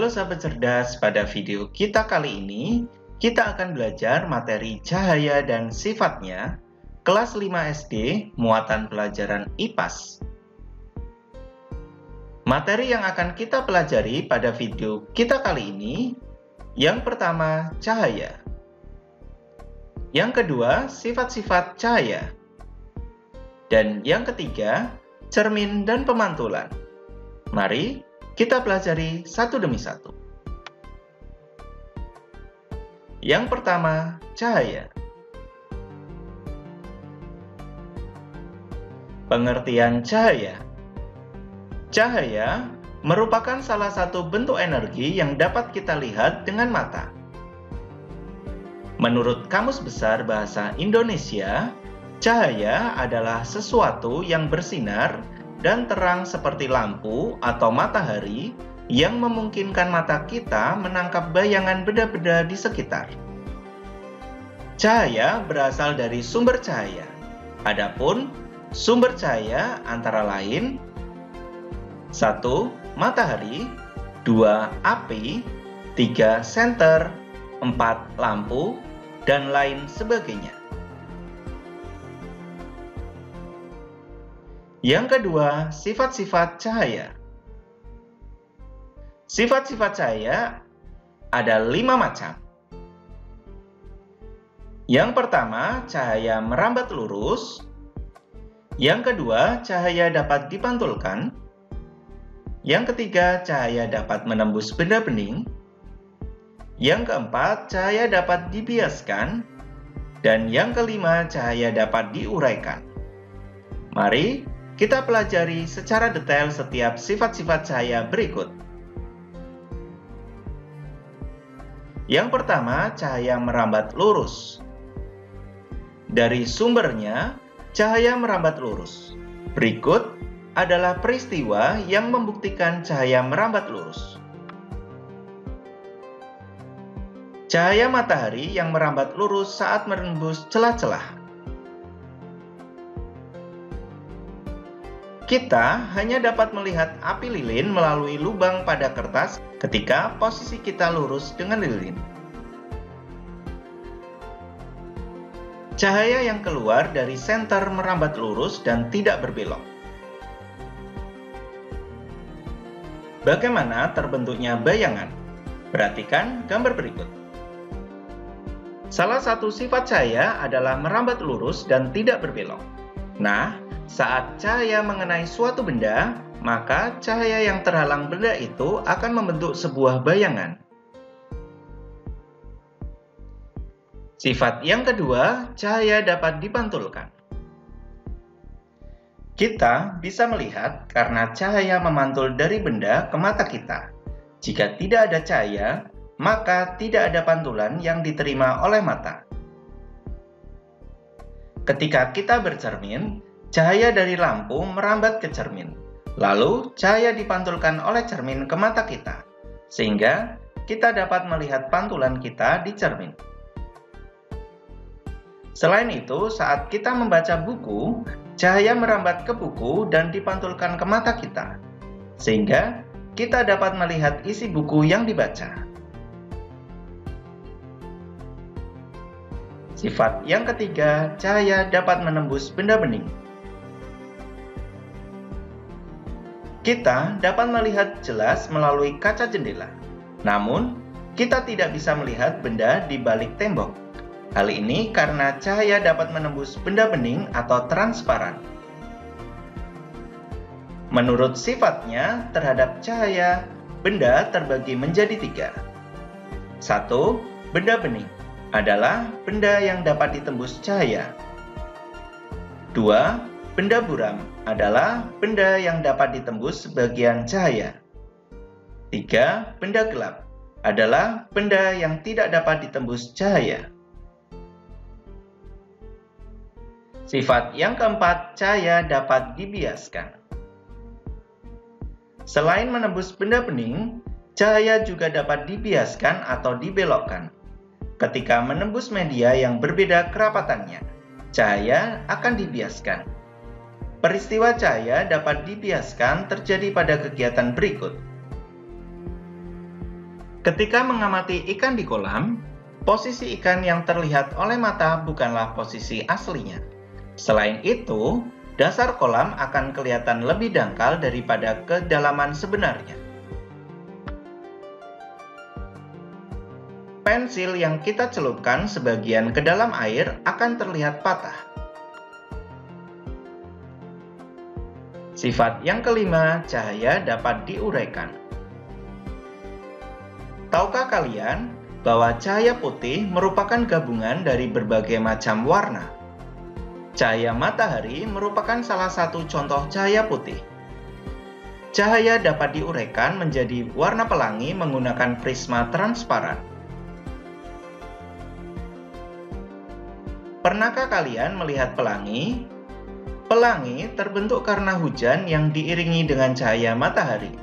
Halo sahabat cerdas, pada video kita kali ini, kita akan belajar materi cahaya dan sifatnya, kelas 5 SD, muatan pelajaran IPAS. Materi yang akan kita pelajari pada video kita kali ini, yang pertama, cahaya. Yang kedua, sifat-sifat cahaya. Dan yang ketiga, cermin dan pemantulan. Mari kita pelajari satu demi satu. Yang pertama, cahaya. Pengertian cahaya. Cahaya merupakan salah satu bentuk energi yang dapat kita lihat dengan mata. Menurut Kamus Besar Bahasa Indonesia, cahaya adalah sesuatu yang bersinar dan terang seperti lampu atau matahari yang memungkinkan mata kita menangkap bayangan benda-benda di sekitar. Cahaya berasal dari sumber cahaya. Adapun sumber cahaya antara lain 1. Matahari, 2. Api, 3. Senter, 4. Lampu, dan lain sebagainya. Yang kedua, sifat-sifat cahaya. Sifat-sifat cahaya ada 5 macam. Yang pertama, cahaya merambat lurus. Yang kedua, cahaya dapat dipantulkan. Yang ketiga, cahaya dapat menembus benda bening. Yang keempat, cahaya dapat dibiaskan. Dan yang kelima, cahaya dapat diuraikan. Mari kita pelajari secara detail setiap sifat-sifat cahaya berikut. Yang pertama, cahaya merambat lurus. Dari sumbernya, cahaya merambat lurus. Berikut adalah peristiwa yang membuktikan cahaya merambat lurus. Cahaya matahari yang merambat lurus saat menembus celah-celah. Kita hanya dapat melihat api lilin melalui lubang pada kertas ketika posisi kita lurus dengan lilin. Cahaya yang keluar dari senter merambat lurus dan tidak berbelok. Bagaimana terbentuknya bayangan? Perhatikan gambar berikut. Salah satu sifat cahaya adalah merambat lurus dan tidak berbelok. Nah, saat cahaya mengenai suatu benda, maka cahaya yang terhalang benda itu akan membentuk sebuah bayangan. Sifat yang kedua, cahaya dapat dipantulkan. Kita bisa melihat karena cahaya memantul dari benda ke mata kita. Jika tidak ada cahaya, maka tidak ada pantulan yang diterima oleh mata. Ketika kita bercermin, cahaya dari lampu merambat ke cermin, lalu cahaya dipantulkan oleh cermin ke mata kita, sehingga kita dapat melihat pantulan kita di cermin. Selain itu, saat kita membaca buku, cahaya merambat ke buku dan dipantulkan ke mata kita, sehingga kita dapat melihat isi buku yang dibaca. Sifat yang ketiga, cahaya dapat menembus benda bening. Kita dapat melihat jelas melalui kaca jendela. Namun, kita tidak bisa melihat benda di balik tembok. Hal ini karena cahaya dapat menembus benda bening atau transparan. Menurut sifatnya terhadap cahaya, benda terbagi menjadi 3. 1. Benda bening adalah benda yang dapat ditembus cahaya. 2. Benda buram adalah benda yang dapat ditembus sebagian cahaya. 3. Benda gelap adalah benda yang tidak dapat ditembus cahaya. Sifat yang keempat, cahaya dapat dibiaskan. Selain menembus benda bening, cahaya juga dapat dibiaskan atau dibelokkan. Ketika menembus media yang berbeda kerapatannya, cahaya akan dibiaskan. Peristiwa cahaya dapat dibiaskan terjadi pada kegiatan berikut. Ketika mengamati ikan di kolam, posisi ikan yang terlihat oleh mata bukanlah posisi aslinya. Selain itu, dasar kolam akan kelihatan lebih dangkal daripada kedalaman sebenarnya. Pensil yang kita celupkan sebagian ke dalam air akan terlihat patah. Sifat yang kelima, cahaya dapat diuraikan. Tahukah kalian bahwa cahaya putih merupakan gabungan dari berbagai macam warna? Cahaya matahari merupakan salah satu contoh cahaya putih. Cahaya dapat diuraikan menjadi warna pelangi menggunakan prisma transparan. Pernahkah kalian melihat pelangi? Pelangi terbentuk karena hujan yang diiringi dengan cahaya matahari.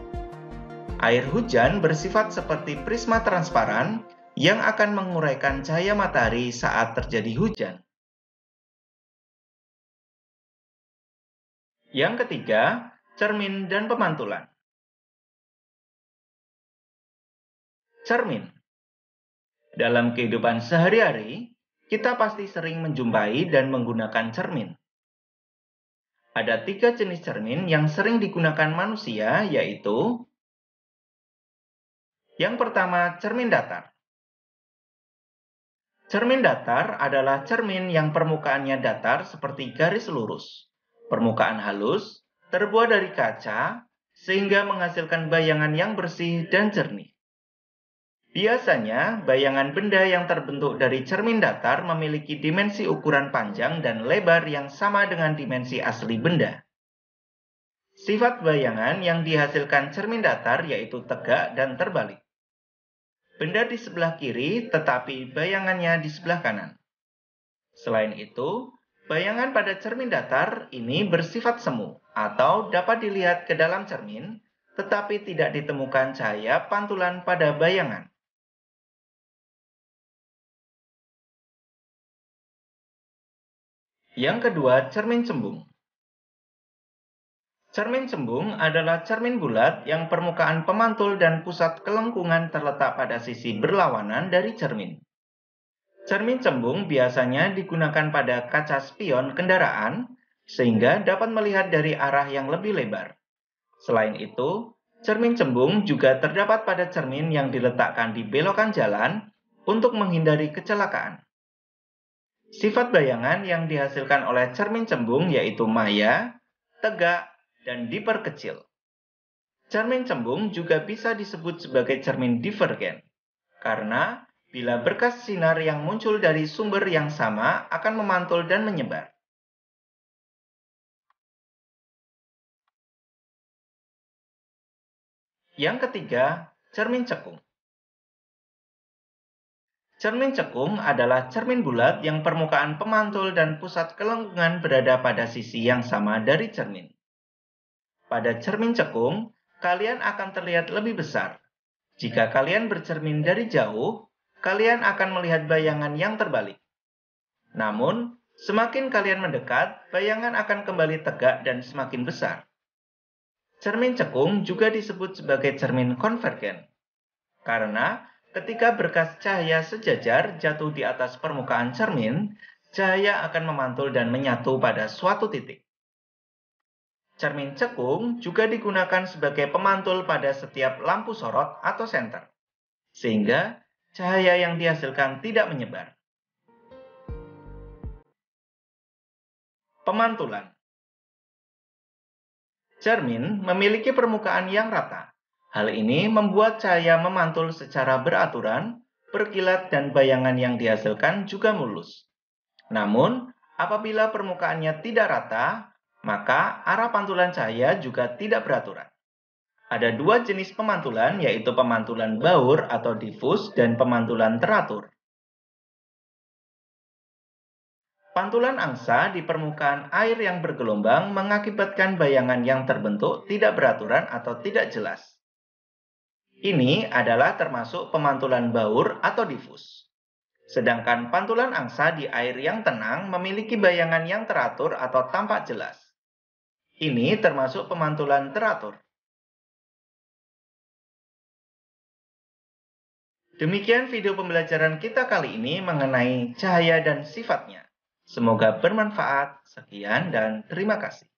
Air hujan bersifat seperti prisma transparan yang akan menguraikan cahaya matahari saat terjadi hujan. Yang ketiga, cermin dan pemantulan. Cermin. Dalam kehidupan sehari-hari, kita pasti sering menjumpai dan menggunakan cermin. Ada 3 jenis cermin yang sering digunakan manusia, yaitu yang pertama, cermin datar. Cermin datar adalah cermin yang permukaannya datar seperti garis lurus. Permukaan halus, terbuat dari kaca, sehingga menghasilkan bayangan yang bersih dan jernih. Biasanya, bayangan benda yang terbentuk dari cermin datar memiliki dimensi ukuran panjang dan lebar yang sama dengan dimensi asli benda. Sifat bayangan yang dihasilkan cermin datar yaitu tegak dan terbalik. Benda di sebelah kiri, tetapi bayangannya di sebelah kanan. Selain itu, bayangan pada cermin datar ini bersifat semu atau dapat dilihat ke dalam cermin, tetapi tidak ditemukan cahaya pantulan pada bayangan. Yang kedua, cermin cembung. Cermin cembung adalah cermin bulat yang permukaan pemantul dan pusat kelengkungan terletak pada sisi berlawanan dari cermin. Cermin cembung biasanya digunakan pada kaca spion kendaraan sehingga dapat melihat dari arah yang lebih lebar. Selain itu, cermin cembung juga terdapat pada cermin yang diletakkan di belokan jalan untuk menghindari kecelakaan. Sifat bayangan yang dihasilkan oleh cermin cembung yaitu maya, tegak, dan diperkecil. Cermin cembung juga bisa disebut sebagai cermin divergen, karena bila berkas sinar yang muncul dari sumber yang sama akan memantul dan menyebar. Yang ketiga, cermin cekung. Cermin cekung adalah cermin bulat yang permukaan pemantul dan pusat kelengkungan berada pada sisi yang sama dari cermin. Pada cermin cekung, kalian akan terlihat lebih besar. Jika kalian bercermin dari jauh, kalian akan melihat bayangan yang terbalik. Namun, semakin kalian mendekat, bayangan akan kembali tegak dan semakin besar. Cermin cekung juga disebut sebagai cermin konvergen, karena ketika berkas cahaya sejajar jatuh di atas permukaan cermin, cahaya akan memantul dan menyatu pada suatu titik. Cermin cekung juga digunakan sebagai pemantul pada setiap lampu sorot atau senter, sehingga cahaya yang dihasilkan tidak menyebar. Pemantulan. Cermin memiliki permukaan yang rata. Hal ini membuat cahaya memantul secara beraturan, berkilat, dan bayangan yang dihasilkan juga mulus. Namun, apabila permukaannya tidak rata, maka arah pantulan cahaya juga tidak beraturan. Ada 2 jenis pemantulan, yaitu pemantulan baur atau difus dan pemantulan teratur. Pantulan angsa di permukaan air yang bergelombang mengakibatkan bayangan yang terbentuk tidak beraturan atau tidak jelas. Ini adalah termasuk pemantulan baur atau difus. Sedangkan pantulan angsa di air yang tenang memiliki bayangan yang teratur atau tampak jelas. Ini termasuk pemantulan teratur. Demikian video pembelajaran kita kali ini mengenai cahaya dan sifatnya. Semoga bermanfaat. Sekian dan terima kasih.